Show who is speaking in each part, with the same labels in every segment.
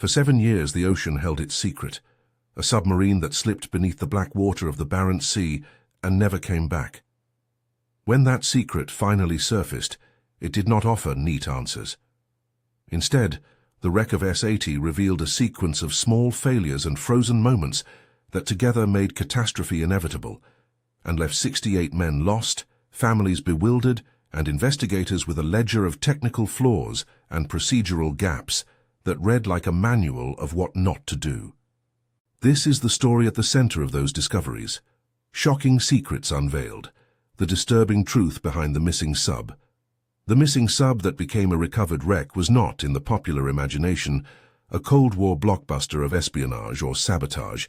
Speaker 1: For 7 years the ocean held its secret, a submarine that slipped beneath the black water of the Barents Sea and never came back. When that secret finally surfaced, it did not offer neat answers. Instead, the wreck of S-80 revealed a sequence of small failures and frozen moments that together made catastrophe inevitable, and left 68 men lost, families bewildered, and investigators with a ledger of technical flaws and procedural gaps that read like a manual of what not to do. This is the story at the center of those discoveries. Shocking secrets unveiled, the disturbing truth behind the missing sub. The missing sub that became a recovered wreck was not, in the popular imagination, a Cold War blockbuster of espionage or sabotage.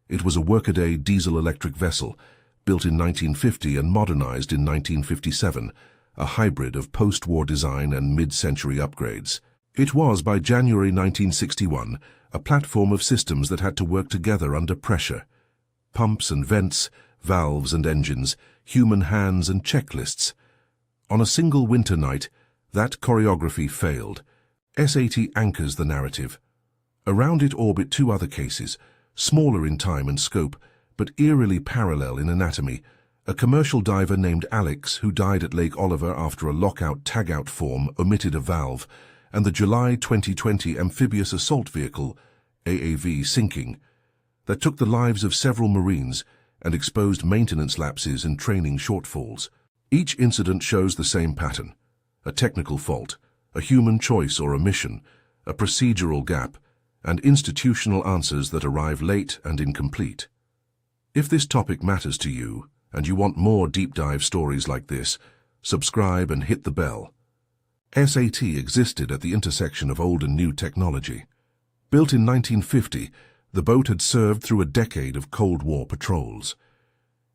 Speaker 1: It was a workaday diesel-electric vessel, built in 1950 and modernized in 1957, a hybrid of post-war design and mid-century upgrades. It was, by January 1961, a platform of systems that had to work together under pressure. Pumps and vents, valves and engines, human hands and checklists. On a single winter night, that choreography failed. S-80 anchors the narrative. Around it orbit 2 other cases, smaller in time and scope, but eerily parallel in anatomy. A commercial diver named Alex, who died at Lake Oliver after a lockout-tagout form omitted a valve, and the July 2020 amphibious assault vehicle, AAV, sinking, that took the lives of several Marines and exposed maintenance lapses and training shortfalls. Each incident shows the same pattern: a technical fault, a human choice or omission, a procedural gap, and institutional answers that arrive late and incomplete. If this topic matters to you, and you want more deep-dive stories like this, subscribe and hit the bell. S-80 existed at the intersection of old and new technology. Built in 1950, the boat had served through a decade of Cold War patrols.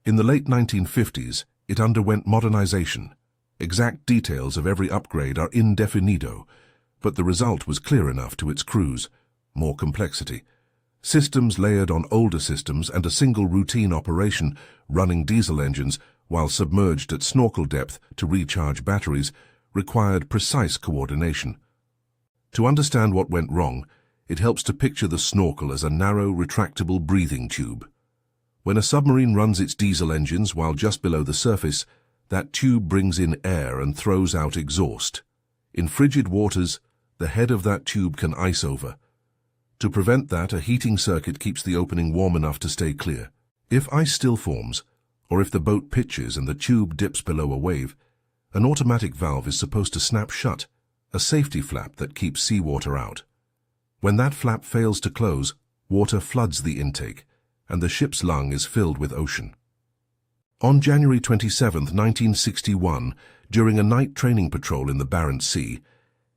Speaker 1: In the late 1950s, it underwent modernization. Exact details of every upgrade are indefinido, but the result was clear enough to its crews: more complexity. Systems layered on older systems and a single routine operation, running diesel engines while submerged at snorkel depth to recharge batteries, required precise coordination. To understand what went wrong, it helps to picture the snorkel as a narrow, retractable breathing tube. When a submarine runs its diesel engines while just below the surface, that tube brings in air and throws out exhaust. In frigid waters, the head of that tube can ice over. To prevent that, a heating circuit keeps the opening warm enough to stay clear. If ice still forms, or if the boat pitches and the tube dips below a wave, an automatic valve is supposed to snap shut, a safety flap that keeps seawater out. When that flap fails to close, water floods the intake, and the ship's lung is filled with ocean. On January 27, 1961, during a night training patrol in the Barents Sea,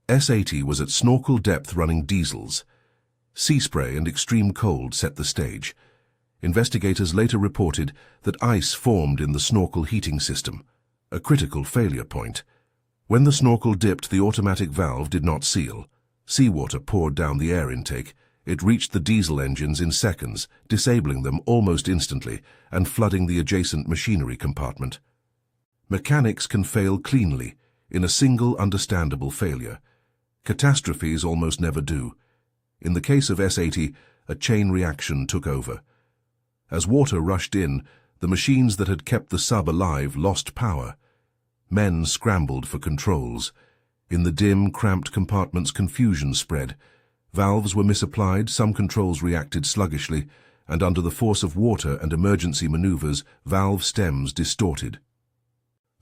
Speaker 1: S-80 was at snorkel depth running diesels. Sea spray and extreme cold set the stage. Investigators later reported that ice formed in the snorkel heating system, a critical failure point. When the snorkel dipped, the automatic valve did not seal. Seawater poured down the air intake. It reached the diesel engines in seconds, disabling them almost instantly and flooding the adjacent machinery compartment. Mechanics can fail cleanly in a single understandable failure. Catastrophes almost never do. In the case of S-80, a chain reaction took over. As water rushed in, the machines that had kept the sub alive lost power. Men scrambled for controls. In the dim, cramped compartments, confusion spread. Valves were misapplied, some controls reacted sluggishly, and under the force of water and emergency maneuvers, valve stems distorted.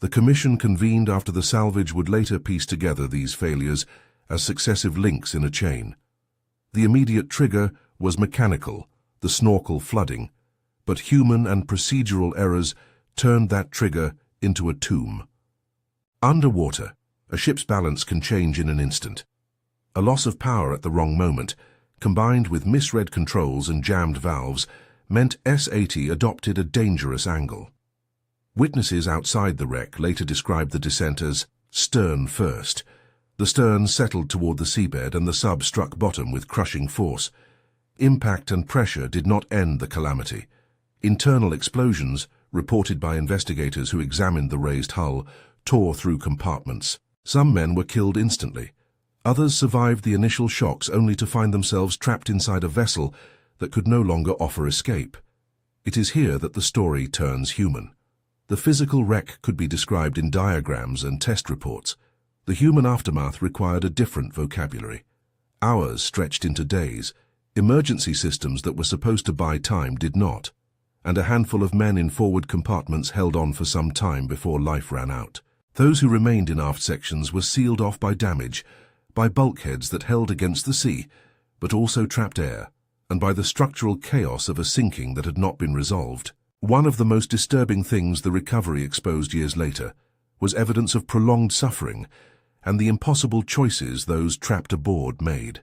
Speaker 1: The commission convened after the salvage would later piece together these failures as successive links in a chain. The immediate trigger was mechanical, the snorkel flooding, but human and procedural errors turned that trigger into a tomb. Underwater, a ship's balance can change in an instant. A loss of power at the wrong moment, combined with misread controls and jammed valves, meant S-80 adopted a dangerous angle. Witnesses outside the wreck later described the descent as stern first. The stern settled toward the seabed and the sub struck bottom with crushing force. Impact and pressure did not end the calamity. Internal explosions, reported by investigators who examined the raised hull, tore through compartments. Some men were killed instantly. Others survived the initial shocks only to find themselves trapped inside a vessel that could no longer offer escape. It is here that the story turns human. The physical wreck could be described in diagrams and test reports. The human aftermath required a different vocabulary. Hours stretched into days. Emergency systems that were supposed to buy time did not, and a handful of men in forward compartments held on for some time before life ran out. Those who remained in aft sections were sealed off by damage, by bulkheads that held against the sea, but also trapped air, and by the structural chaos of a sinking that had not been resolved. One of the most disturbing things the recovery exposed years later was evidence of prolonged suffering and the impossible choices those trapped aboard made.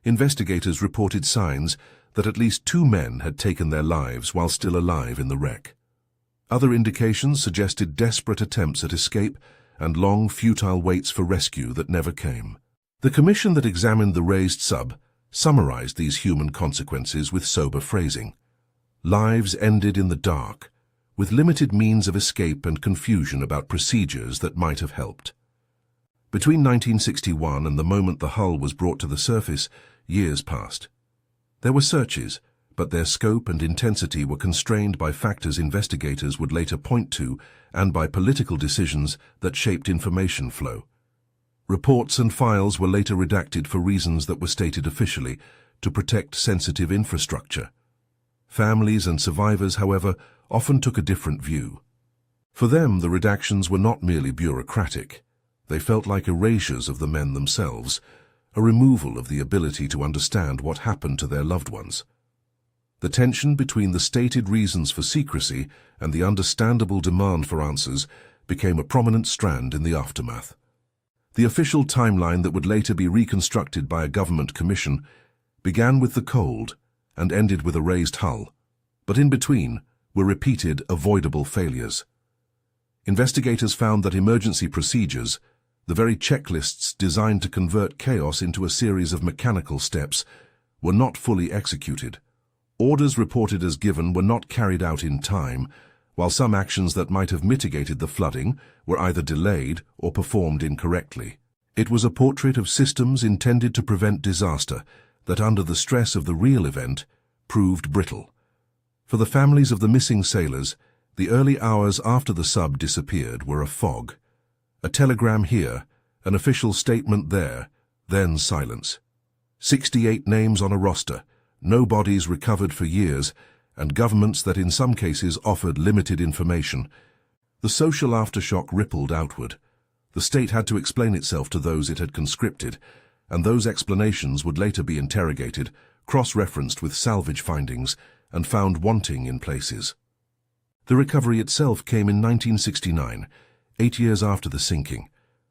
Speaker 1: Investigators reported signs that at least 2 men had taken their lives while still alive in the wreck. Other indications suggested desperate attempts at escape and long, futile waits for rescue that never came. The commission that examined the raised sub summarized these human consequences with sober phrasing. Lives ended in the dark, with limited means of escape and confusion about procedures that might have helped. Between 1961 and the moment the hull was brought to the surface, years passed. There were searches, but their scope and intensity were constrained by factors investigators would later point to and by political decisions that shaped information flow. Reports and files were later redacted for reasons that were stated officially, to protect sensitive infrastructure. Families and survivors, however, often took a different view. For them, the redactions were not merely bureaucratic. They felt like erasures of the men themselves, a removal of the ability to understand what happened to their loved ones. The tension between the stated reasons for secrecy and the understandable demand for answers became a prominent strand in the aftermath. The official timeline that would later be reconstructed by a government commission began with the cold and ended with a raised hull, but in between were repeated avoidable failures. Investigators found that emergency procedures, the very checklists designed to convert chaos into a series of mechanical steps, were not fully executed. Orders reported as given were not carried out in time, while some actions that might have mitigated the flooding were either delayed or performed incorrectly. It was a portrait of systems intended to prevent disaster that, under the stress of the real event, proved brittle. For the families of the missing sailors, the early hours after the sub disappeared were a fog. A telegram here, an official statement there, then silence. 68 names on a roster, no bodies recovered for years, and governments that in some cases offered limited information. The social aftershock rippled outward. The state had to explain itself to those it had conscripted, and those explanations would later be interrogated, cross-referenced with salvage findings, and found wanting in places. The recovery itself came in 1969, 8 years after the sinking.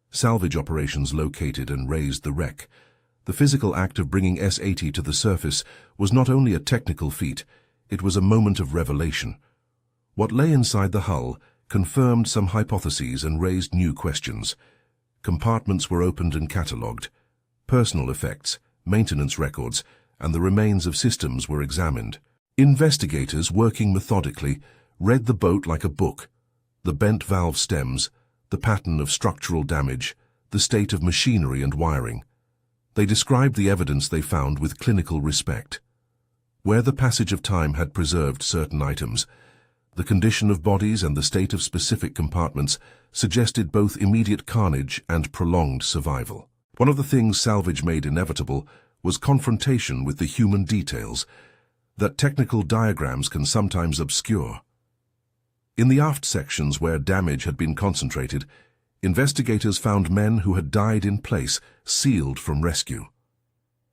Speaker 1: Salvage operations located and raised the wreck. The physical act of bringing S-80 to the surface was not only a technical feat, it was a moment of revelation. What lay inside the hull confirmed some hypotheses and raised new questions. Compartments were opened and catalogued. Personal effects, maintenance records, and the remains of systems were examined. Investigators, working methodically, read the boat like a book. The bent valve stems, the pattern of structural damage, the state of machinery and wiring. They described the evidence they found with clinical respect. Where the passage of time had preserved certain items, the condition of bodies and the state of specific compartments suggested both immediate carnage and prolonged survival. One of the things salvage made inevitable was confrontation with the human details that technical diagrams can sometimes obscure. In the aft sections where damage had been concentrated, investigators found men who had died in place, sealed from rescue.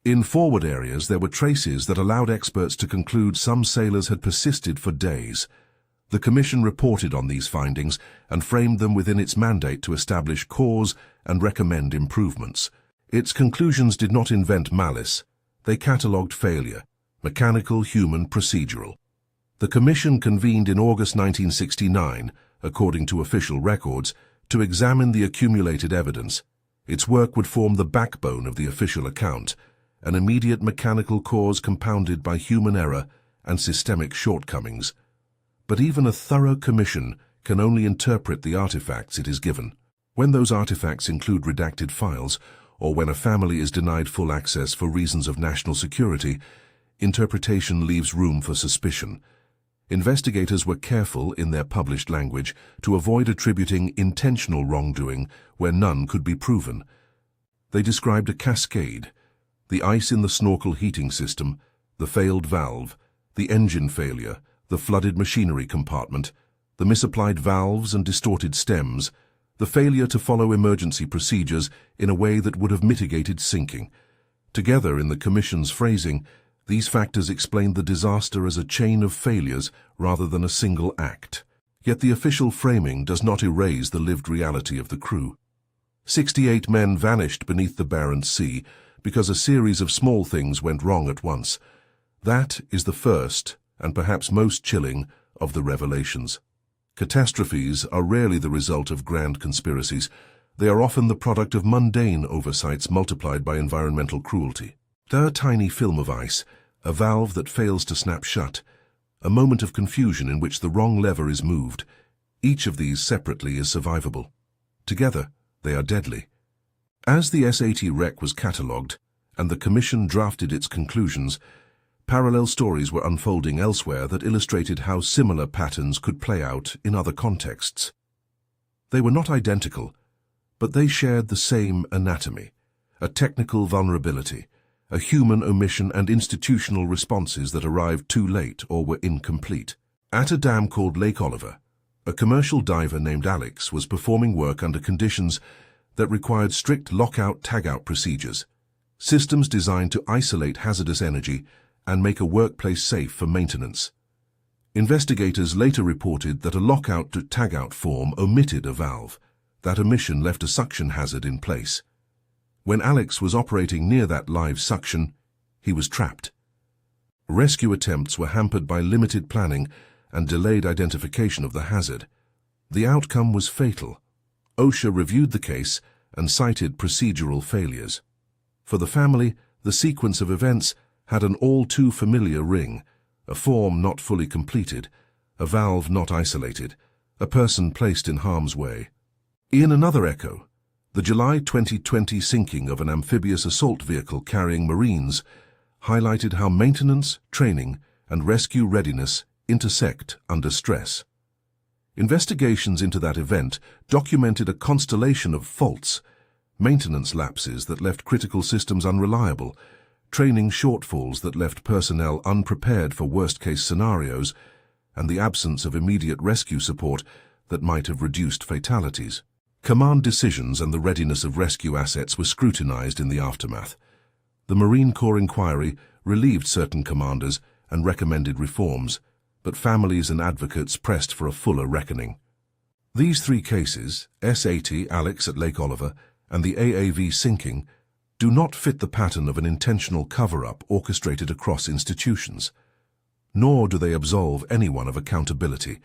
Speaker 1: In forward areas, there were traces that allowed experts to conclude some sailors had persisted for days. The Commission reported on these findings and framed them within its mandate to establish cause and recommend improvements. Its conclusions did not invent malice. They catalogued failure, mechanical, human, procedural. The Commission convened in August 1969, according to official records, to examine the accumulated evidence. Its work would form the backbone of the official account, an immediate mechanical cause compounded by human error and systemic shortcomings. But even a thorough commission can only interpret the artifacts it is given. When those artifacts include redacted files or when a family is denied full access for reasons of national security, interpretation leaves room for suspicion. Investigators were careful in their published language to avoid attributing intentional wrongdoing where none could be proven. They described a cascade: the ice in the snorkel heating system, the failed valve, the engine failure, the flooded machinery compartment, the misapplied valves and distorted stems, the failure to follow emergency procedures in a way that would have mitigated sinking. Together, in the Commission's phrasing, these factors explained the disaster as a chain of failures rather than a single act. Yet the official framing does not erase the lived reality of the crew. 68 men vanished beneath the Barents Sea because a series of small things went wrong at once. That is the first, and perhaps most chilling, of the revelations. Catastrophes are rarely the result of grand conspiracies. They are often the product of mundane oversights multiplied by environmental cruelty. A tiny film of ice, a valve that fails to snap shut, a moment of confusion in which the wrong lever is moved. Each of these separately is survivable. Together, they are deadly. As the S-80 wreck was catalogued and the Commission drafted its conclusions, parallel stories were unfolding elsewhere that illustrated how similar patterns could play out in other contexts. They were not identical, but they shared the same anatomy: a technical vulnerability, a human omission, and institutional responses that arrived too late or were incomplete. At a dam called Lake Oliver, a commercial diver named Alex was performing work under conditions that required strict lockout-tagout procedures, systems designed to isolate hazardous energy and make a workplace safe for maintenance. Investigators later reported that a lockout-to-tagout form omitted a valve. That omission left a suction hazard in place. When Alex was operating near that live suction, he was trapped. Rescue attempts were hampered by limited planning and delayed identification of the hazard. The outcome was fatal. OSHA reviewed the case and cited procedural failures. For the family, the sequence of events had an all-too-familiar ring: a form not fully completed, a valve not isolated, a person placed in harm's way. In another echo, the July 2020 sinking of an amphibious assault vehicle carrying Marines highlighted how maintenance, training, and rescue readiness intersect under stress. Investigations into that event documented a constellation of faults: maintenance lapses that left critical systems unreliable, training shortfalls that left personnel unprepared for worst-case scenarios, and the absence of immediate rescue support that might have reduced fatalities. Command decisions and the readiness of rescue assets were scrutinized in the aftermath. The Marine Corps inquiry relieved certain commanders and recommended reforms, but families and advocates pressed for a fuller reckoning. These three cases, S-80, Alex at Lake Oliver, and the AAV sinking, do not fit the pattern of an intentional cover-up orchestrated across institutions. Nor do they absolve anyone of accountability.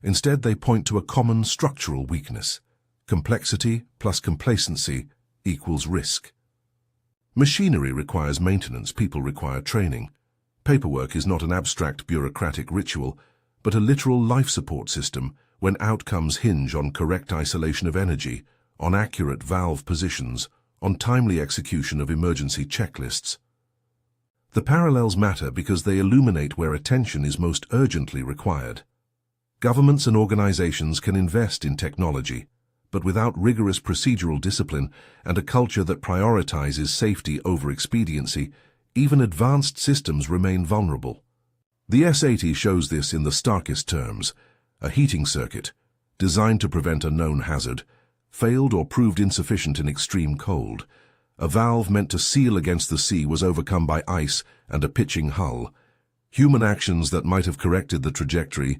Speaker 1: Instead, they point to a common structural weakness: complexity plus complacency equals risk. Machinery requires maintenance, people require training. Paperwork is not an abstract bureaucratic ritual, but a literal life support system when outcomes hinge on correct isolation of energy, on accurate valve positions, on timely execution of emergency checklists. The parallels matter because they illuminate where attention is most urgently required. Governments and organizations can invest in technology, but without rigorous procedural discipline and a culture that prioritizes safety over expediency, even advanced systems remain vulnerable. The S-80 shows this in the starkest terms. A heating circuit, designed to prevent a known hazard, failed or proved insufficient in extreme cold. A valve meant to seal against the sea was overcome by ice and a pitching hull. Human actions that might have corrected the trajectory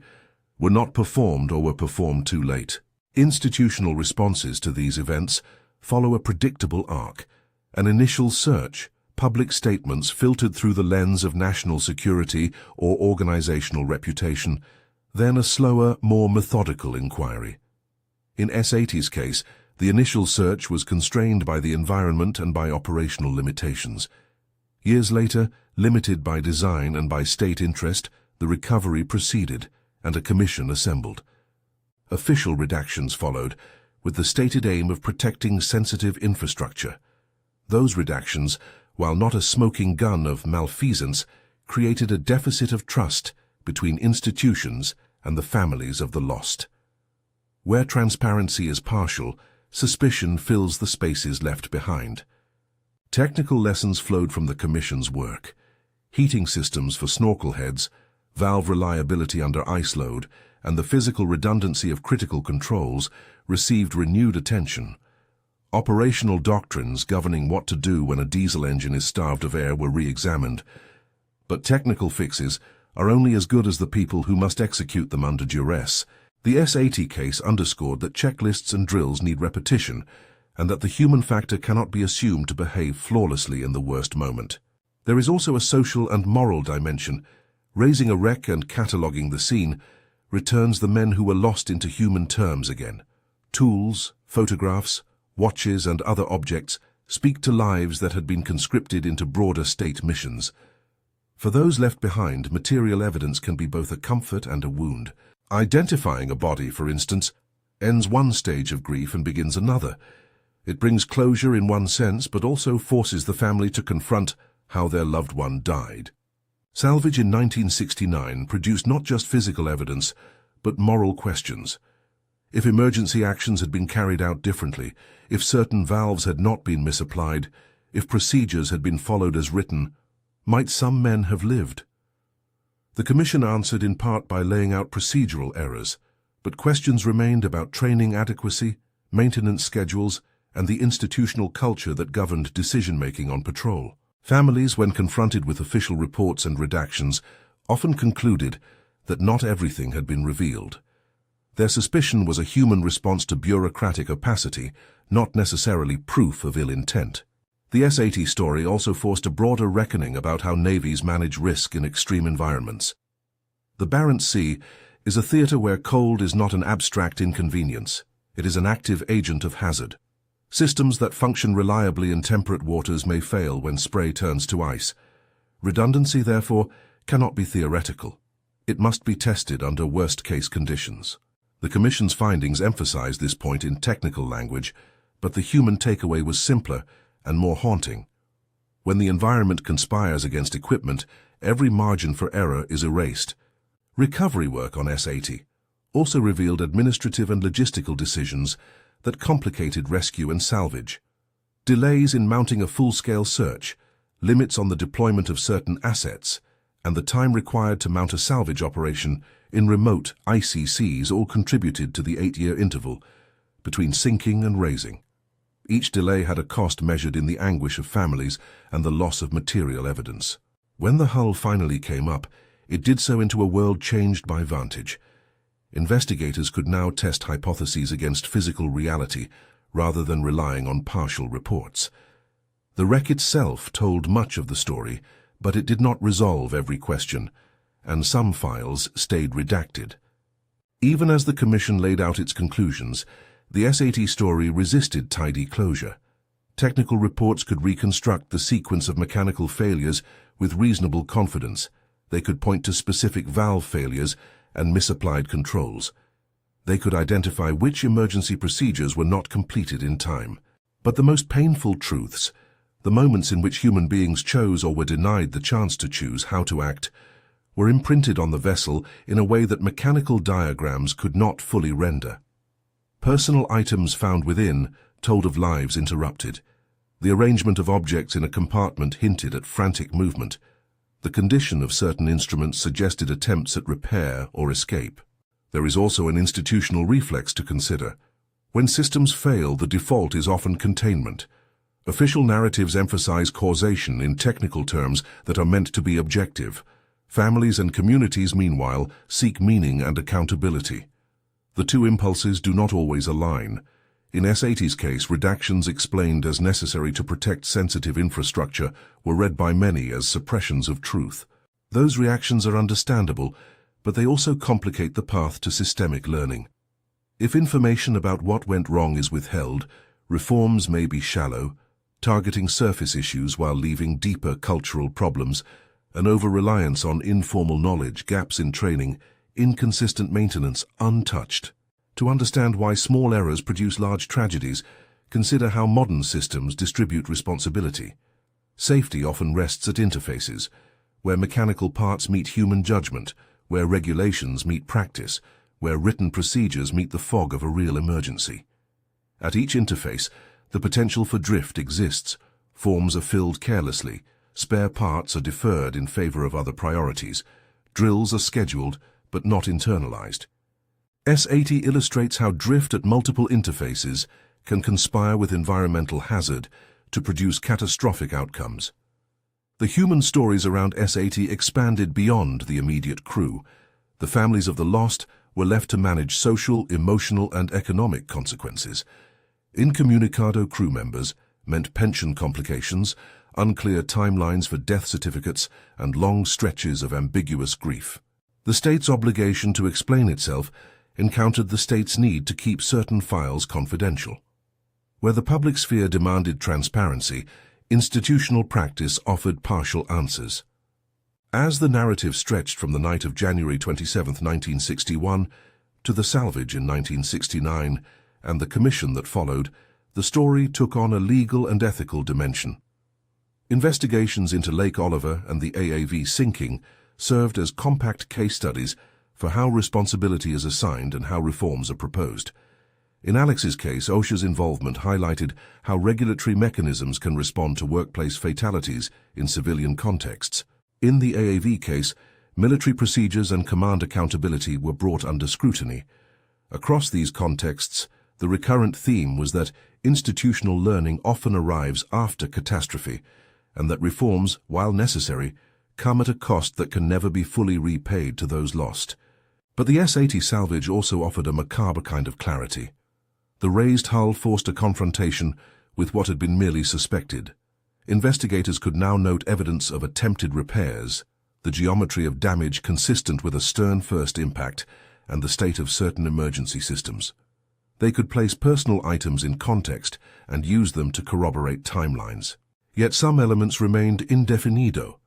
Speaker 1: were not performed or were performed too late. Institutional responses to these events follow a predictable arc: an initial search, public statements filtered through the lens of national security or organizational reputation, then a slower, more methodical inquiry. In S-80's case, the initial search was constrained by the environment and by operational limitations. Years later, limited by design and by state interest, the recovery proceeded, and a commission assembled. Official redactions followed, with the stated aim of protecting sensitive infrastructure. Those redactions, while not a smoking gun of malfeasance, created a deficit of trust between institutions and the families of the lost. Where transparency is partial, suspicion fills the spaces left behind. Technical lessons flowed from the Commission's work. Heating systems for snorkel heads, valve reliability under ice load, and the physical redundancy of critical controls received renewed attention. Operational doctrines governing what to do when a diesel engine is starved of air were re-examined, but technical fixes are only as good as the people who must execute them under duress. The S-80 case underscored that checklists and drills need repetition, and that the human factor cannot be assumed to behave flawlessly in the worst moment. There is also a social and moral dimension. Raising a wreck and cataloguing the scene returns the men who were lost into human terms again. Tools, photographs, watches and other objects speak to lives that had been conscripted into broader state missions. For those left behind, material evidence can be both a comfort and a wound. Identifying a body, for instance, ends one stage of grief and begins another. It brings closure in one sense, but also forces the family to confront how their loved one died. Salvage in 1969 produced not just physical evidence, but moral questions. If emergency actions had been carried out differently, if certain valves had not been misapplied, if procedures had been followed as written, might some men have lived? The Commission answered in part by laying out procedural errors, but questions remained about training adequacy, maintenance schedules, and the institutional culture that governed decision-making on patrol. Families, when confronted with official reports and redactions, often concluded that not everything had been revealed. Their suspicion was a human response to bureaucratic opacity, not necessarily proof of ill intent. The S-80 story also forced a broader reckoning about how navies manage risk in extreme environments. The Barents Sea is a theater where cold is not an abstract inconvenience. It is an active agent of hazard. Systems that function reliably in temperate waters may fail when spray turns to ice. Redundancy, therefore, cannot be theoretical. It must be tested under worst-case conditions. The Commission's findings emphasized this point in technical language, but the human takeaway was simpler and more haunting. When the environment conspires against equipment, every margin for error is erased. Recovery work on S-80 also revealed administrative and logistical decisions that complicated rescue and salvage. Delays in mounting a full-scale search, limits on the deployment of certain assets, and the time required to mount a salvage operation in remote, icy seas all contributed to the 8-year interval between sinking and raising. Each delay had a cost measured in the anguish of families and the loss of material evidence. When the hull finally came up, it did so into a world changed by vantage. Investigators could now test hypotheses against physical reality rather than relying on partial reports. The wreck itself told much of the story, but it did not resolve every question, and some files stayed redacted. Even as the Commission laid out its conclusions, the S-80 story resisted tidy closure. Technical reports could reconstruct the sequence of mechanical failures with reasonable confidence. They could point to specific valve failures and misapplied controls. They could identify which emergency procedures were not completed in time. But the most painful truths, the moments in which human beings chose or were denied the chance to choose how to act, were imprinted on the vessel in a way that mechanical diagrams could not fully render. Personal items found within told of lives interrupted. The arrangement of objects in a compartment hinted at frantic movement. The condition of certain instruments suggested attempts at repair or escape. There is also an institutional reflex to consider. When systems fail, the default is often containment. Official narratives emphasize causation in technical terms that are meant to be objective. Families and communities, meanwhile, seek meaning and accountability. The two impulses do not always align. In S-80's case, redactions explained as necessary to protect sensitive infrastructure were read by many as suppressions of truth. Those reactions are understandable, but they also complicate the path to systemic learning. If information about what went wrong is withheld, reforms may be shallow, targeting surface issues while leaving deeper cultural problems, an over-reliance on informal knowledge, gaps in training, inconsistent maintenance untouched. To understand why small errors produce large tragedies, consider how modern systems distribute responsibility. Safety often rests at interfaces, where mechanical parts meet human judgment, where regulations meet practice, where written procedures meet the fog of a real emergency. At each interface, the potential for drift exists. Forms are filled carelessly, spare parts are deferred in favor of other priorities, drills are scheduled but not internalized. S80 illustrates how drift at multiple interfaces can conspire with environmental hazard to produce catastrophic outcomes. The human stories around S80 expanded beyond the immediate crew. The families of the lost were left to manage social, emotional, and economic consequences. Incommunicado crew members meant pension complications, unclear timelines for death certificates, and long stretches of ambiguous grief. The state's obligation to explain itself encountered the state's need to keep certain files confidential. Where the public sphere demanded transparency, institutional practice offered partial answers. As the narrative stretched from the night of January 27, 1961, to the salvage in 1969, and the commission that followed, the story took on a legal and ethical dimension. Investigations into Lake Oliver and the AAV sinking served as compact case studies for how responsibility is assigned and how reforms are proposed. In Alex's case, OSHA's involvement highlighted how regulatory mechanisms can respond to workplace fatalities in civilian contexts. In the AAV case, military procedures and command accountability were brought under scrutiny. Across these contexts, the recurrent theme was that institutional learning often arrives after catastrophe, and that reforms, while necessary, come at a cost that can never be fully repaid to those lost. But the S-80 salvage also offered a macabre kind of clarity. The raised hull forced a confrontation with what had been merely suspected. Investigators could now note evidence of attempted repairs, the geometry of damage consistent with a stern first impact, and the state of certain emergency systems. They could place personal items in context and use them to corroborate timelines. Yet some elements remained indefinido.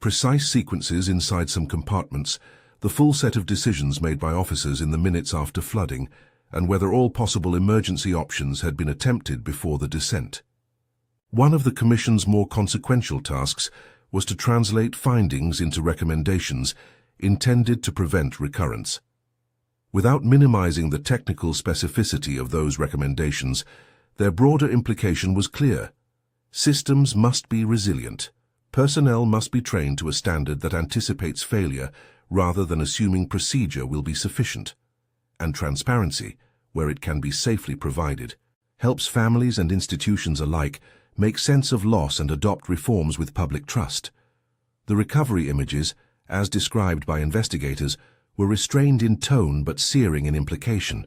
Speaker 1: Precise sequences inside some compartments, the full set of decisions made by officers in the minutes after flooding, and whether all possible emergency options had been attempted before the descent. One of the Commission's more consequential tasks was to translate findings into recommendations intended to prevent recurrence. Without minimizing the technical specificity of those recommendations, their broader implication was clear. Systems must be resilient. Personnel must be trained to a standard that anticipates failure rather than assuming procedure will be sufficient. And transparency, where it can be safely provided, helps families and institutions alike make sense of loss and adopt reforms with public trust. The recovery images, as described by investigators, were restrained in tone but searing in implication.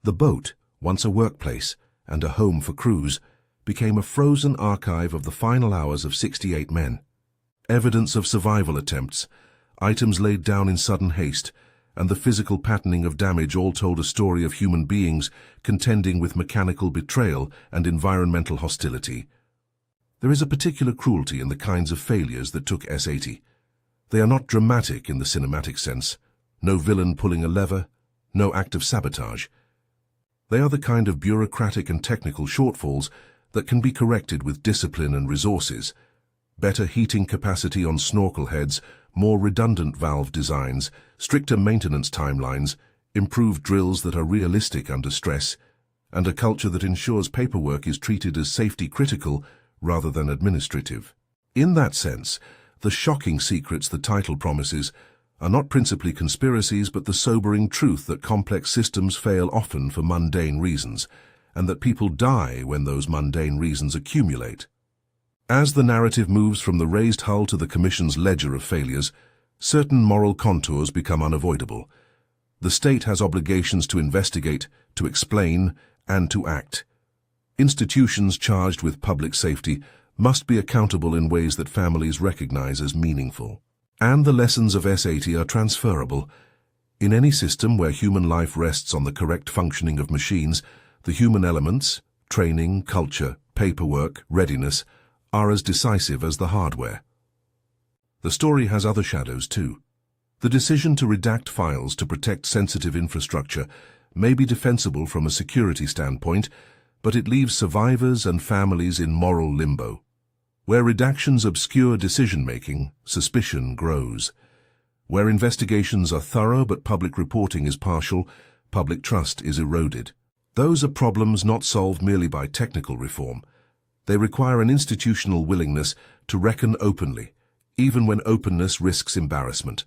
Speaker 1: The boat, once a workplace and a home for crews, became a frozen archive of the final hours of 68 men. Evidence of survival attempts, items laid down in sudden haste, and the physical patterning of damage all told a story of human beings contending with mechanical betrayal and environmental hostility. There is a particular cruelty in the kinds of failures that took S-80. They are not dramatic in the cinematic sense, no villain pulling a lever, no act of sabotage. They are the kind of bureaucratic and technical shortfalls that can be corrected with discipline and resources. Better heating capacity on snorkel heads, more redundant valve designs, stricter maintenance timelines, improved drills that are realistic under stress, and a culture that ensures paperwork is treated as safety critical rather than administrative. In that sense, the shocking secrets the title promises are not principally conspiracies but the sobering truth that complex systems fail often for mundane reasons, and that people die when those mundane reasons accumulate. As the narrative moves from the raised hull to the Commission's ledger of failures, certain moral contours become unavoidable. The state has obligations to investigate, to explain, and to act. Institutions charged with public safety must be accountable in ways that families recognize as meaningful. And the lessons of S-80 are transferable. In any system where human life rests on the correct functioning of machines, the human elements, training, culture, paperwork, readiness, are as decisive as the hardware. The story has other shadows too. The decision to redact files to protect sensitive infrastructure may be defensible from a security standpoint, but it leaves survivors and families in moral limbo. Where redactions obscure decision-making, suspicion grows. Where investigations are thorough but public reporting is partial, public trust is eroded. Those are problems not solved merely by technical reform. They require an institutional willingness to reckon openly, even when openness risks embarrassment.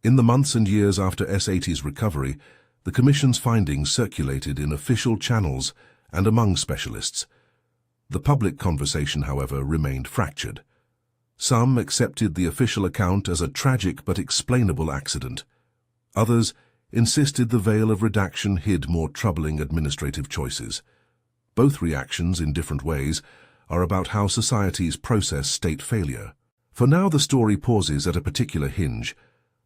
Speaker 1: In the months and years after S80's recovery, the Commission's findings circulated in official channels and among specialists. The public conversation, however, remained fractured. Some accepted the official account as a tragic but explainable accident. Others insisted the veil of redaction hid more troubling administrative choices. Both reactions, in different ways, are about how societies process state failure. For now the story pauses at a particular hinge.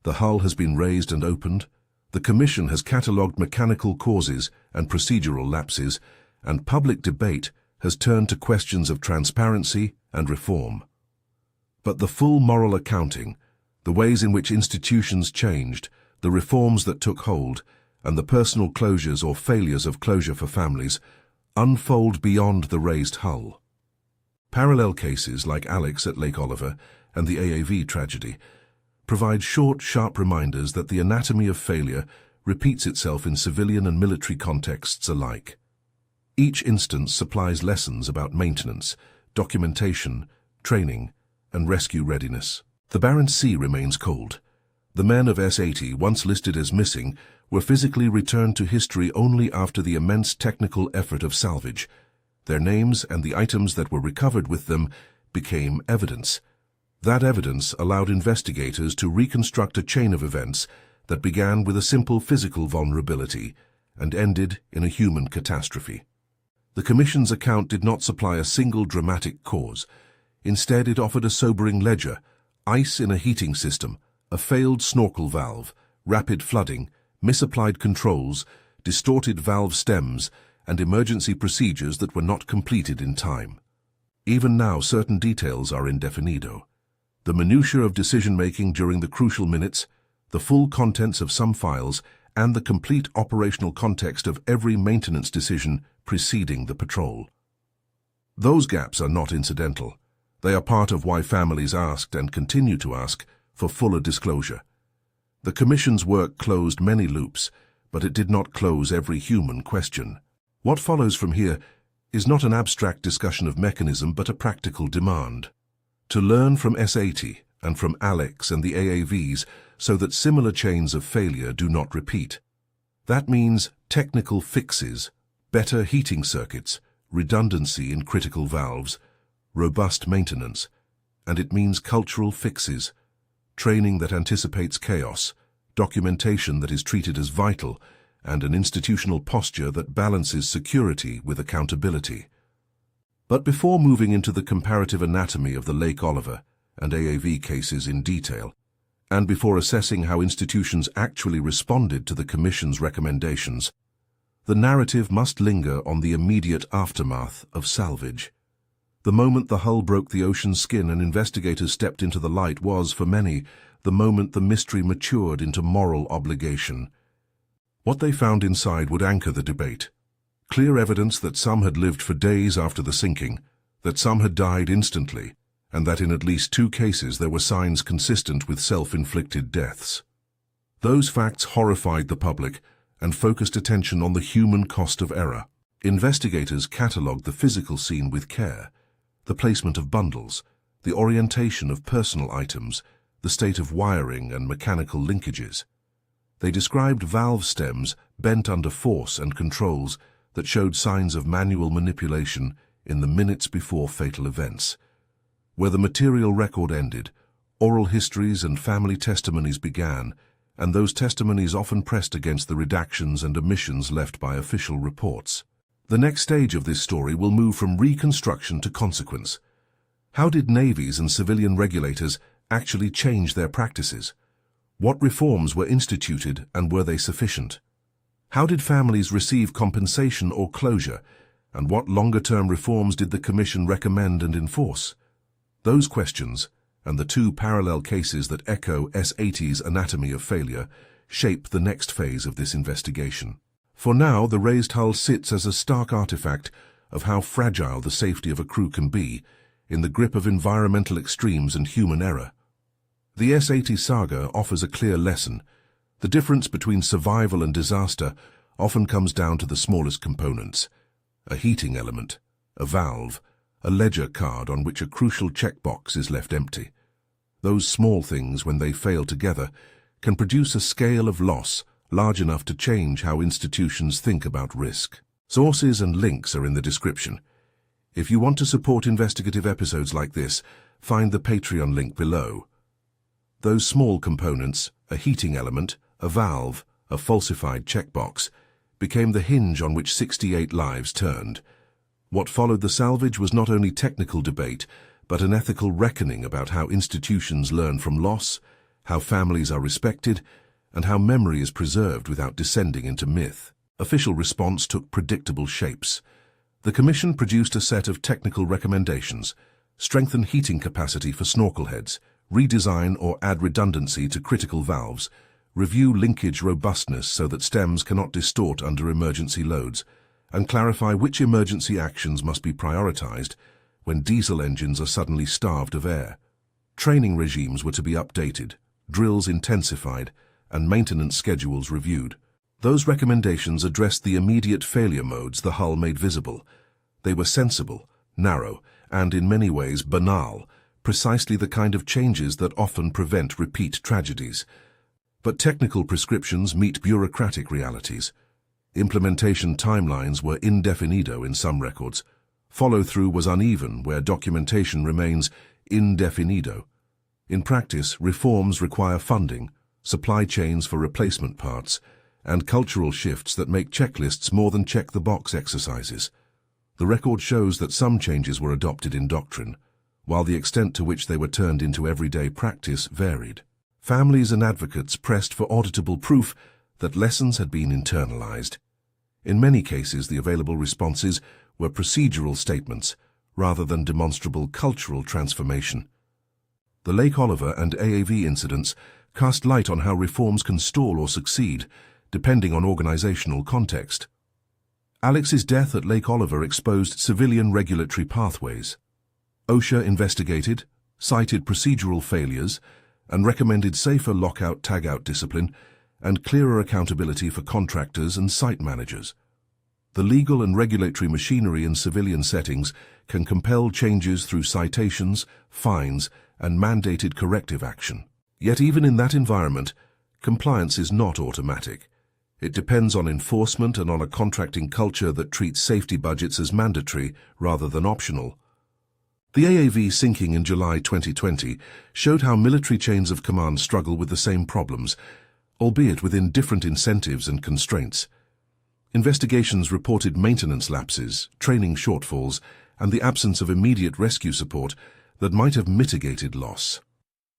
Speaker 1: The hull has been raised and opened. The Commission has catalogued mechanical causes and procedural lapses, and public debate has turned to questions of transparency and reform. But the full moral accounting, the ways in which institutions changed, the reforms that took hold, and the personal closures or failures of closure for families, unfold beyond the raised hull. Parallel cases like Alex at Lake Oliver and the AAV tragedy provide short, sharp reminders that the anatomy of failure repeats itself in civilian and military contexts alike. Each instance supplies lessons about maintenance, documentation, training, and rescue readiness. The Barents Sea remains cold. The men of S80, once listed as missing, were physically returned to history only after the immense technical effort of salvage. Their names and the items that were recovered with them became evidence. That evidence allowed investigators to reconstruct a chain of events that began with a simple physical vulnerability and ended in a human catastrophe. The Commission's account did not supply a single dramatic cause. Instead, it offered a sobering ledger: ice in a heating system, a failed snorkel valve, rapid flooding, misapplied controls, distorted valve stems, and emergency procedures that were not completed in time. Even now, certain details are indefinido. The minutiae of decision-making during the crucial minutes, the full contents of some files, and the complete operational context of every maintenance decision preceding the patrol. Those gaps are not incidental. They are part of why families asked and continue to ask for fuller disclosure. The Commission's work closed many loops, but it did not close every human question. What follows from here is not an abstract discussion of mechanism, but a practical demand. To learn from S80 and from Alex and the AAVs so that similar chains of failure do not repeat. That means technical fixes, better heating circuits, redundancy in critical valves, robust maintenance, and it means cultural fixes, training that anticipates chaos, documentation that is treated as vital, and an institutional posture that balances security with accountability. But before moving into the comparative anatomy of the Lake Oliver and AAV cases in detail, and before assessing how institutions actually responded to the Commission's recommendations, the narrative must linger on the immediate aftermath of salvage. The moment the hull broke the ocean's skin and investigators stepped into the light was, for many, the moment the mystery matured into moral obligation. What they found inside would anchor the debate. Clear evidence that some had lived for days after the sinking, that some had died instantly, and that in at least 2 cases there were signs consistent with self-inflicted deaths. Those facts horrified the public and focused attention on the human cost of error. Investigators catalogued the physical scene with care: the placement of bundles, the orientation of personal items, the state of wiring and mechanical linkages. They described valve stems bent under force and controls that showed signs of manual manipulation in the minutes before fatal events. Where the material record ended, oral histories and family testimonies began, and those testimonies often pressed against the redactions and omissions left by official reports. The next stage of this story will move from reconstruction to consequence. How did navies and civilian regulators actually change their practices? What reforms were instituted, and were they sufficient? How did families receive compensation or closure, and what longer-term reforms did the Commission recommend and enforce? Those questions, and the 2 parallel cases that echo S80's anatomy of failure, shape the next phase of this investigation. For now, the raised hull sits as a stark artifact of how fragile the safety of a crew can be in the grip of environmental extremes and human error. The S-80 saga offers a clear lesson. The difference between survival and disaster often comes down to the smallest components: a heating element, a valve, a ledger card on which a crucial checkbox is left empty. Those small things, when they fail together, can produce a scale of loss large enough to change how institutions think about risk. Sources and links are in the description. If you want to support investigative episodes like this, find the Patreon link below. Those small components, a heating element, a valve, a falsified checkbox, became the hinge on which 68 lives turned. What followed the salvage was not only technical debate, but an ethical reckoning about how institutions learn from loss, how families are respected, and how memory is preserved without descending into myth. Official response took predictable shapes. The Commission produced a set of technical recommendations: strengthen heating capacity for snorkel heads, redesign or add redundancy to critical valves, review linkage robustness so that stems cannot distort under emergency loads, and clarify which emergency actions must be prioritized when diesel engines are suddenly starved of air. Training regimes were to be updated, drills intensified, and maintenance schedules reviewed. Those recommendations addressed the immediate failure modes the hull made visible. They were sensible, narrow, and in many ways banal, precisely the kind of changes that often prevent repeat tragedies. But technical prescriptions meet bureaucratic realities. Implementation timelines were indefinido in some records. Follow-through was uneven where documentation remains indefinido. In practice, reforms require funding, supply chains for replacement parts, and cultural shifts that make checklists more than check-the-box exercises. The record shows that some changes were adopted in doctrine, while the extent to which they were turned into everyday practice varied. Families and advocates pressed for auditable proof that lessons had been internalized. In many cases, the available responses were procedural statements rather than demonstrable cultural transformation. The Lake Oliver and AAV incidents cast light on how reforms can stall or succeed, depending on organizational context. Alex's death at Lake Oliver exposed civilian regulatory pathways. OSHA investigated, cited procedural failures, and recommended safer lockout-tagout discipline and clearer accountability for contractors and site managers. The legal and regulatory machinery in civilian settings can compel changes through citations, fines, and mandated corrective action. Yet even in that environment, compliance is not automatic. It depends on enforcement and on a contracting culture that treats safety budgets as mandatory rather than optional. The AAV sinking in July 2020 showed how military chains of command struggle with the same problems, albeit within different incentives and constraints. Investigations reported maintenance lapses, training shortfalls, and the absence of immediate rescue support that might have mitigated loss.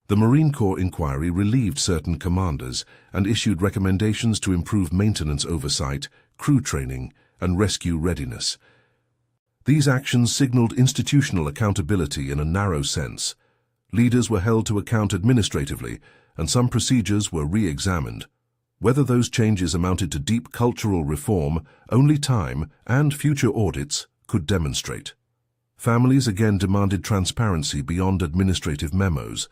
Speaker 1: The Marine Corps inquiry relieved certain commanders and issued recommendations to improve maintenance oversight, crew training, and rescue readiness. These actions signaled institutional accountability in a narrow sense. Leaders were held to account administratively, and some procedures were re-examined. Whether those changes amounted to deep cultural reform, only time and future audits could demonstrate. Families again demanded transparency beyond administrative memos.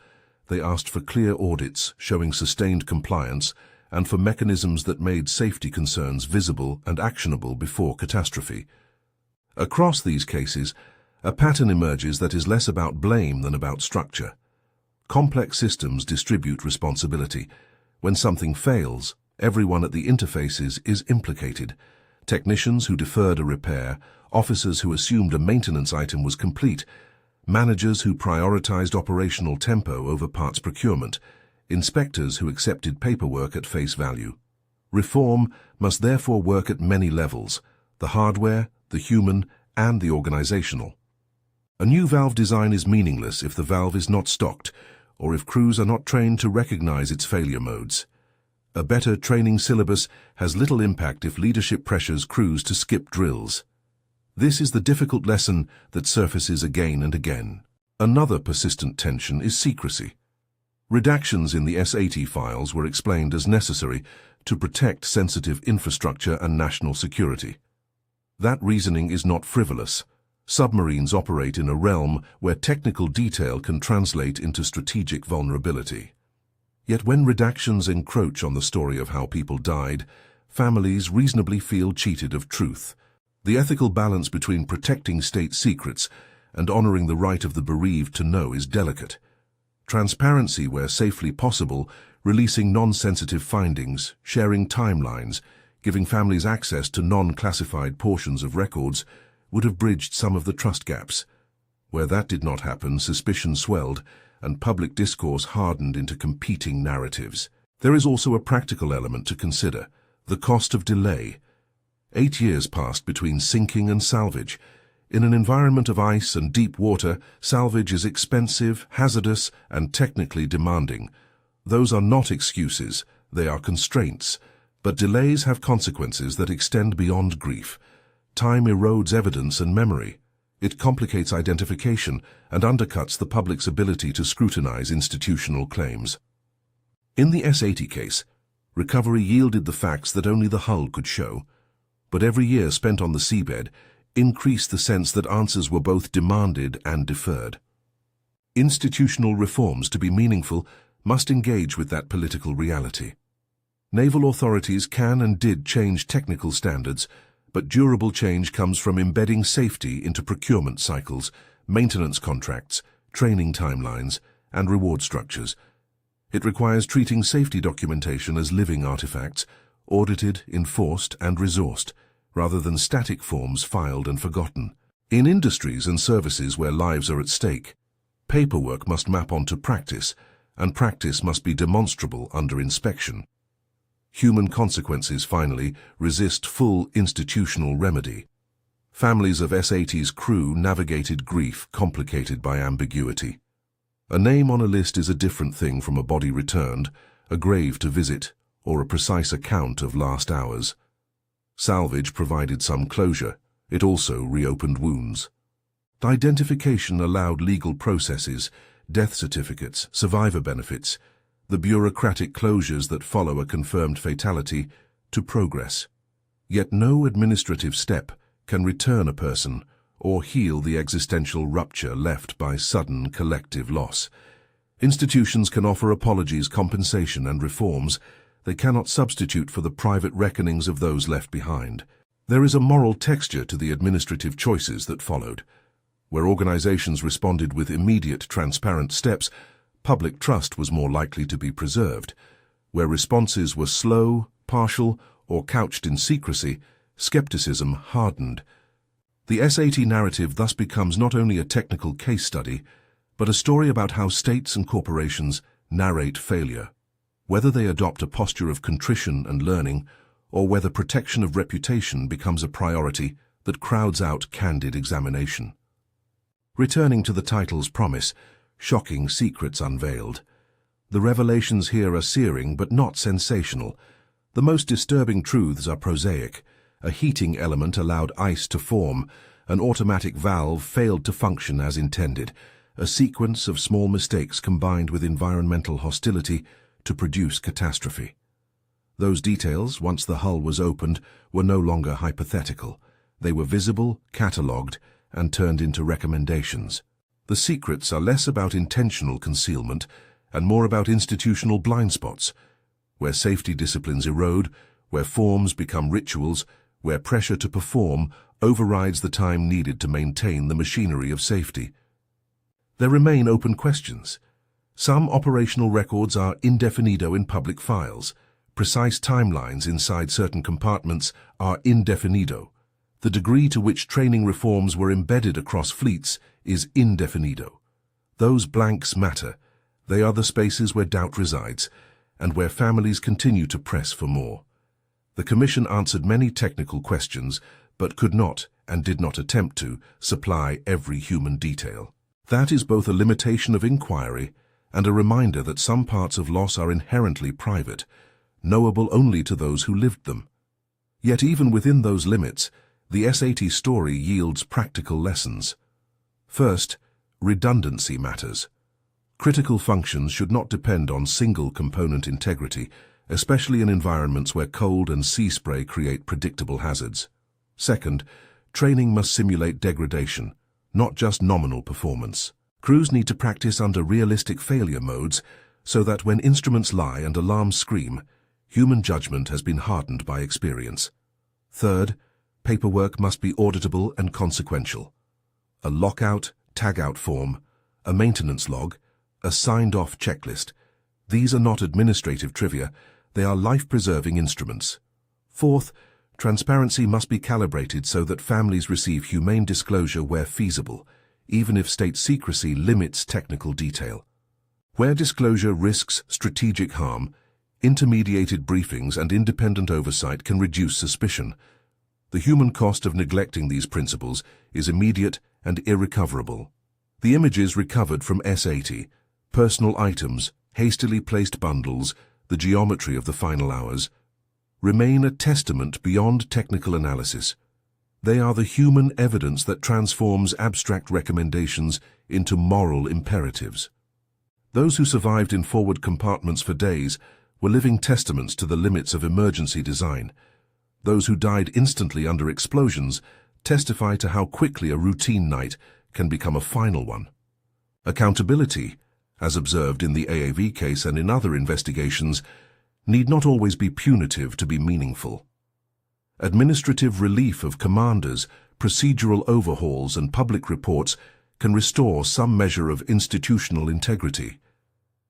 Speaker 1: They asked for clear audits showing sustained compliance and for mechanisms that made safety concerns visible and actionable before catastrophe. Across these cases, a pattern emerges that is less about blame than about structure. Complex systems distribute responsibility. When something fails, everyone at the interfaces is implicated. Technicians who deferred a repair, officers who assumed a maintenance item was complete, managers who prioritized operational tempo over parts procurement, inspectors who accepted paperwork at face value. Reform must therefore work at many levels: the hardware, the human, and the organizational. A new valve design is meaningless if the valve is not stocked, or if crews are not trained to recognize its failure modes. A better training syllabus has little impact if leadership pressures crews to skip drills. This is the difficult lesson that surfaces again and again. Another persistent tension is secrecy. Redactions in the S-80 files were explained as necessary to protect sensitive infrastructure and national security. That reasoning is not frivolous. Submarines operate in a realm where technical detail can translate into strategic vulnerability. Yet when redactions encroach on the story of how people died, families reasonably feel cheated of truth. The ethical balance between protecting state secrets and honoring the right of the bereaved to know is delicate. Transparency where safely possible, releasing non-sensitive findings, sharing timelines, giving families access to non-classified portions of records would have bridged some of the trust gaps. Where that did not happen, suspicion swelled and public discourse hardened into competing narratives. There is also a practical element to consider, the cost of delay. 8 years passed between sinking and salvage. In an environment of ice and deep water, salvage is expensive, hazardous, and technically demanding. Those are not excuses, they are constraints. But delays have consequences that extend beyond grief. Time erodes evidence and memory. It complicates identification and undercuts the public's ability to scrutinize institutional claims. In the S-80 case, recovery yielded the facts that only the hull could show. But every year spent on the seabed increased the sense that answers were both demanded and deferred. Institutional reforms, to be meaningful, must engage with that political reality. Naval authorities can and did change technical standards, but durable change comes from embedding safety into procurement cycles, maintenance contracts, training timelines, and reward structures. It requires treating safety documentation as living artifacts, audited, enforced, and resourced, rather than static forms filed and forgotten. In industries and services where lives are at stake, paperwork must map onto practice, and practice must be demonstrable under inspection. Human consequences, finally, resist full institutional remedy. Families of S-80's crew navigated grief complicated by ambiguity. A name on a list is a different thing from a body returned, a grave to visit, or a precise account of last hours. Salvage provided some closure. It also reopened wounds. Identification allowed legal processes, death certificates, survivor benefits, the bureaucratic closures that follow a confirmed fatality, to progress. Yet no administrative step can return a person or heal the existential rupture left by sudden collective loss. Institutions can offer apologies, compensation, and reforms. They cannot substitute for the private reckonings of those left behind. There is a moral texture to the administrative choices that followed. Where organizations responded with immediate, transparent steps, public trust was more likely to be preserved. Where responses were slow, partial, or couched in secrecy, skepticism hardened. The S-80 narrative thus becomes not only a technical case study, but a story about how states and corporations narrate failure, whether they adopt a posture of contrition and learning, or whether protection of reputation becomes a priority that crowds out candid examination. Returning to the title's promise, Shocking Secrets Unveiled. The revelations here are searing but not sensational. The most disturbing truths are prosaic. A heating element allowed ice to form. An automatic valve failed to function as intended. A sequence of small mistakes combined with environmental hostility to produce catastrophe. Those details, once the hull was opened, were no longer hypothetical. They were visible, catalogued, and turned into recommendations. The secrets are less about intentional concealment and more about institutional blind spots, where safety disciplines erode, where forms become rituals, where pressure to perform overrides the time needed to maintain the machinery of safety. There remain open questions. Some operational records are indefinido in public files. Precise timelines inside certain compartments are indefinido. The degree to which training reforms were embedded across fleets is indefinido. Those blanks matter. They are the spaces where doubt resides and where families continue to press for more. The Commission answered many technical questions, but could not, and did not attempt to, supply every human detail. That is both a limitation of inquiry and a reminder that some parts of loss are inherently private, knowable only to those who lived them. Yet even within those limits, the S-80 story yields practical lessons. First, redundancy matters. Critical functions should not depend on single component integrity, especially in environments where cold and sea spray create predictable hazards. Second, training must simulate degradation, not just nominal performance. Crews need to practice under realistic failure modes so that when instruments lie and alarms scream, human judgment has been hardened by experience. Third, paperwork must be auditable and consequential. A lockout, tagout form, a maintenance log, a signed-off checklist. These are not administrative trivia, they are life-preserving instruments. Fourth, transparency must be calibrated so that families receive humane disclosure where feasible, even if state secrecy limits technical detail. Where disclosure risks strategic harm, intermediated briefings and independent oversight can reduce suspicion. The human cost of neglecting these principles is immediate and irrecoverable. The images recovered from S-80, personal items, hastily placed bundles, the geometry of the final hours, remain a testament beyond technical analysis. They are the human evidence that transforms abstract recommendations into moral imperatives. Those who survived in forward compartments for days were living testaments to the limits of emergency design. Those who died instantly under explosions testify to how quickly a routine night can become a final one. Accountability, as observed in the AAV case and in other investigations, need not always be punitive to be meaningful. Administrative relief of commanders, procedural overhauls and public reports can restore some measure of institutional integrity.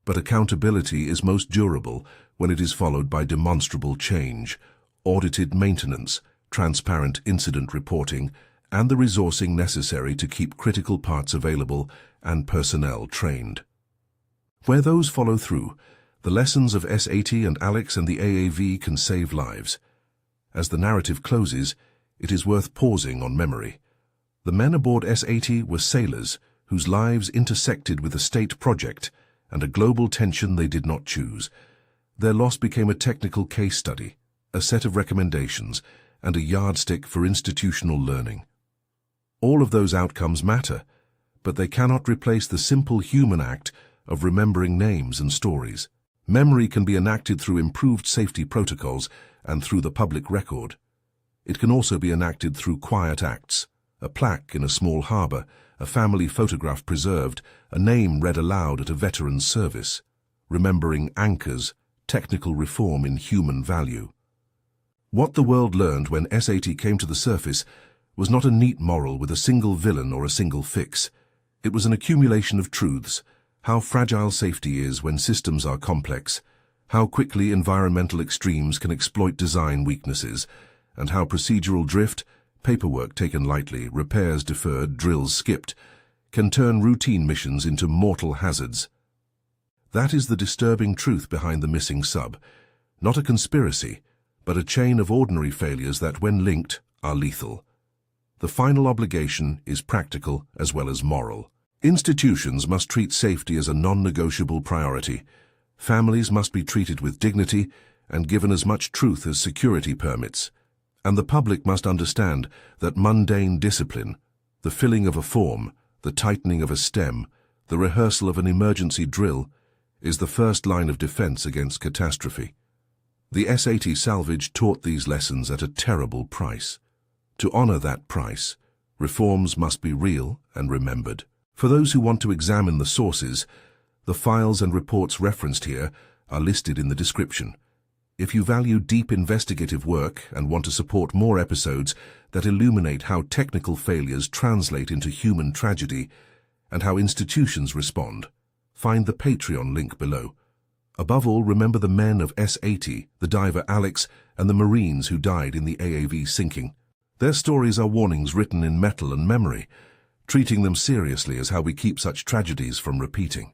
Speaker 1: But accountability is most durable when it is followed by demonstrable change, audited maintenance, transparent incident reporting, and the resourcing necessary to keep critical parts available and personnel trained. Where those follow through, the lessons of S-80 and Alex and the AAV can save lives. As the narrative closes, it is worth pausing on memory. The men aboard S-80 were sailors whose lives intersected with a state project and a global tension they did not choose. Their loss became a technical case study, a set of recommendations, and a yardstick for institutional learning. All of those outcomes matter, but they cannot replace the simple human act of remembering names and stories. Memory can be enacted through improved safety protocols and through the public record. It can also be enacted through quiet acts, a plaque in a small harbour, a family photograph preserved, a name read aloud at a veteran's service, remembering anchors, technical reform in human value. What the world learned when S-80 came to the surface was not a neat moral with a single villain or a single fix. It was an accumulation of truths: how fragile safety is when systems are complex, how quickly environmental extremes can exploit design weaknesses, and how procedural drift, paperwork taken lightly, repairs deferred, drills skipped, can turn routine missions into mortal hazards. That is the disturbing truth behind the missing sub. Not a conspiracy, but a chain of ordinary failures that, when linked, are lethal. The final obligation is practical as well as moral. Institutions must treat safety as a non-negotiable priority. Families must be treated with dignity and given as much truth as security permits. And the public must understand that mundane discipline, the filling of a form, the tightening of a stem, the rehearsal of an emergency drill, is the first line of defense against catastrophe. The S-80 salvage taught these lessons at a terrible price. To honor that price, reforms must be real and remembered. For those who want to examine the sources, the files and reports referenced here are listed in the description. If you value deep investigative work and want to support more episodes that illuminate how technical failures translate into human tragedy and how institutions respond, find the Patreon link below. Above all, remember the men of S-80, the diver Alex, and the Marines who died in the AAV sinking. Their stories are warnings written in metal and memory, treating them seriously as how we keep such tragedies from repeating.